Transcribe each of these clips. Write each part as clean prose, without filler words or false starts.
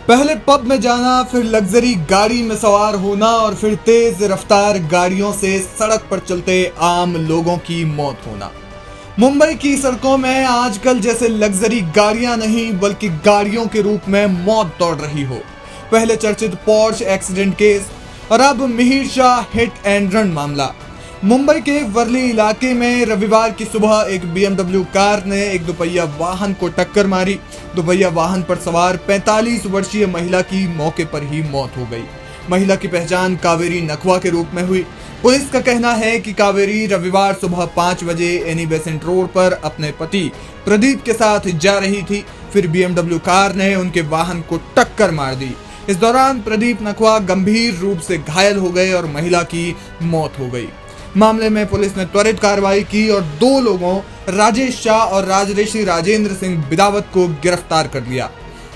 पहले पब में जाना, फिर लग्जरी गाड़ी में सवार होना और फिर तेज रफ्तार गाड़ियों से सड़क पर चलते आम लोगों की मौत होना। मुंबई की सड़कों में आजकल जैसे लग्जरी गाड़ियां नहीं बल्कि गाड़ियों के रूप में मौत दौड़ रही हो। पहले चर्चित पोर्श एक्सीडेंट केस और अब Mihir Shah hit and run मामला। मुंबई के वर्ली इलाके में रविवार की सुबह एक BMW कार ने एक दोपहिया वाहन को टक्कर मारी। दोपहिया वाहन पर सवार 45 वर्षीय महिला की मौके पर ही मौत हो गई। महिला की पहचान कावेरी नखवा के रूप में हुई। पुलिस का कहना है कि कावेरी रविवार सुबह 5 बजे एनी बेसेंट रोड पर अपने पति प्रदीप के साथ जा रही थी। फिर BMW कार ने उनके वाहन को टक्कर मार दी। इस दौरान प्रदीप नखवा गंभीर रूप से घायल हो गए और महिला की मौत हो गई। मामले में पुलिस ने त्वरित कार्रवाई की और 2 लोगों राजेश शाह और राजऋषि राजेंद्र सिंह बिदावत को गिरफ्तार कर लिया।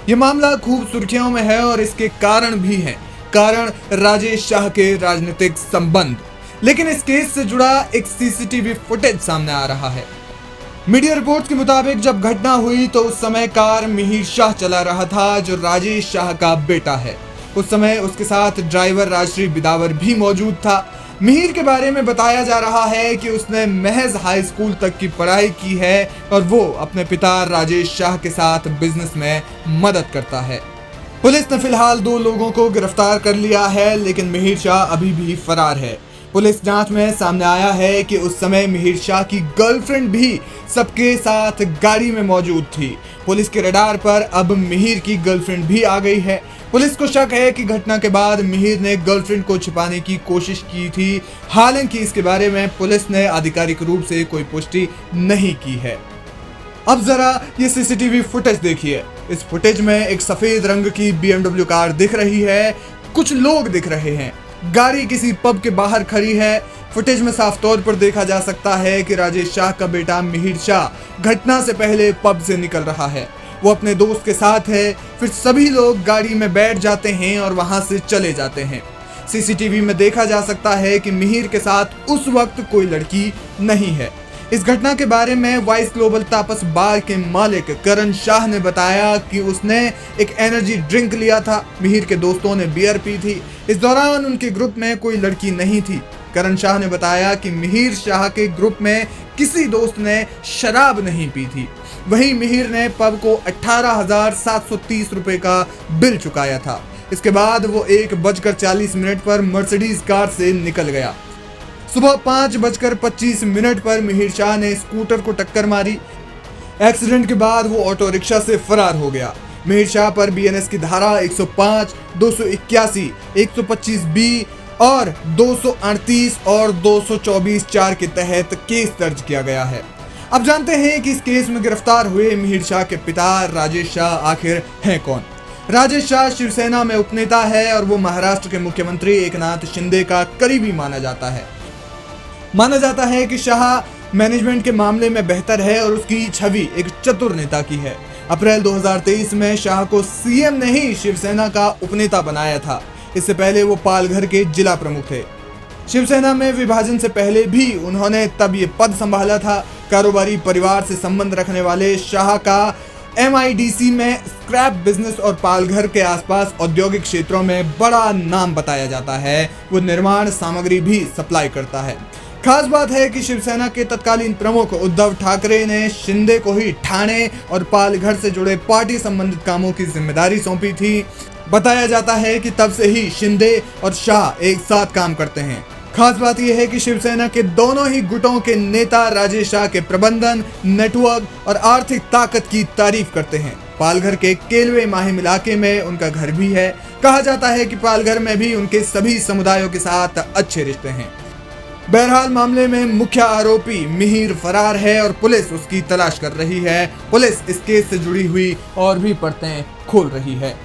ये मामला खूब सुर्खियों में है और इसके कारण भी हैं। कारण राजेश शाह के राजनीतिक संबंध। लेकिन इस केस से जुड़ा एक CCTV फुटेज सामने आ रहा है। मीडिया रिपोर्ट्स के मुताबिक जब घटना हुई तो उस समय कार मिहिर शाह चला रहा था, जो राजेश शाह का बेटा है। उस समय उसके साथ ड्राइवर राजश्री बिदावर भी मौजूद था। मिहिर के बारे में बताया जा रहा है कि उसने महज हाई स्कूल तक की पढ़ाई की है और वो अपने पिता राजेश शाह के साथ बिजनेस में मदद करता है। पुलिस ने फिलहाल 2 लोगों को गिरफ्तार कर लिया है, लेकिन मिहिर शाह अभी भी फरार है। पुलिस जांच में सामने आया है कि उस समय मिहिर शाह की गर्लफ्रेंड भी सबके साथ गाड़ी में मौजूद थी। पुलिस के रडार पर अब मिहिर की गर्लफ्रेंड भी आ गई है। पुलिस को शक है कि घटना के बाद मिहिर ने गर्लफ्रेंड को छिपाने की कोशिश की थी। हालांकि इसके बारे में पुलिस ने आधिकारिक रूप से कोई पुष्टि नहीं की है। अब जरा ये CCTV फुटेज देखिए। इस फुटेज में एक सफेद रंग की BMW कार दिख रही है। कुछ लोग दिख रहे हैं। गाड़ी किसी पब के बाहर खड़ी है। फुटेज में साफ तौर पर देखा जा सकता है कि राजेश शाह का बेटा मिहिर शाह घटना से पहले पब से निकल रहा है। वो अपने दोस्त के साथ है। फिर सभी लोग गाड़ी में बैठ जाते हैं और वहां से चले जाते हैं। CCTV में देखा जा सकता है कि मिहिर के साथ उस वक्त कोई लड़की नहीं है। इस घटना के बारे में वाइस ग्लोबल तापस बार के मालिक करण शाह ने बताया कि उसने एक एनर्जी ड्रिंक लिया था। मिहिर के दोस्तों ने बियर पी थी। इस दौरान उनके ग्रुप में कोई लड़की नहीं थी। करण शाह ने बताया कि मिहिर शाह के ग्रुप में किसी दोस्त ने शराब नहीं पी थी। वहीं मिहिर ने पब को 18,730 रुपए का बिल चुकाया था। इसके बाद वो 1:40 पर मर्सिडीज कार से निकल गया। सुबह 5:25 पर मिहिर शाह ने स्कूटर को टक्कर मारी। एक्सीडेंट के बाद वो ऑटो रिक्शा से फरार हो गया। मिहिर शाह पर BNS की धारा 105, 281, 125B और 238 और 224(4) के तहत केस दर्ज किया गया है। अब जानते हैं कि इस केस में गिरफ्तार हुए मिहिर शाह के पिता राजेश शाह आखिर हैं कौन। राजेश शाह शिवसेना में उपनेता है और वो महाराष्ट्र के मुख्यमंत्री एकनाथ शिंदे का करीबी माना जाता है। माना जाता है कि शाह मैनेजमेंट के मामले में बेहतर है और उसकी छवि एक चतुर नेता की है। अप्रैल 2023 में शाह को CM ने ही शिवसेना का उपनेता बनाया था। इससे पहले वो पालघर के जिला प्रमुख थे। शिवसेना में विभाजन से पहले भी उन्होंने तब ये पद संभाला था। कारोबारी परिवार से संबंध रखने वाले शाह का MIDC में स्क्रैप बिजनेस और पालघर के आसपास औद्योगिक क्षेत्रों में बड़ा नाम बताया जाता है। वो निर्माण सामग्री भी सप्लाई करता है। खास बात है कि शिवसेना के तत्कालीन प्रमुख उद्धव ठाकरे ने शिंदे को ही ठाणे और पालघर से जुड़े पार्टी संबंधित कामों की जिम्मेदारी सौंपी थी। बताया जाता है कि तब से ही शिंदे और शाह एक साथ काम करते हैं। खास बात यह है कि शिवसेना के दोनों ही गुटों के नेता राजेश शाह के प्रबंधन, नेटवर्क और आर्थिक ताकत की तारीफ करते हैं। पालघर के केलवे माहिम इलाके में उनका घर भी है। कहा जाता है कि पालघर में भी उनके सभी समुदायों के साथ अच्छे रिश्ते हैं। बहरहाल मामले में मुख्य आरोपी मिहिर फरार है और पुलिस उसकी तलाश कर रही है। पुलिस इस केस से जुड़ी हुई और भी परतें खोल रही है।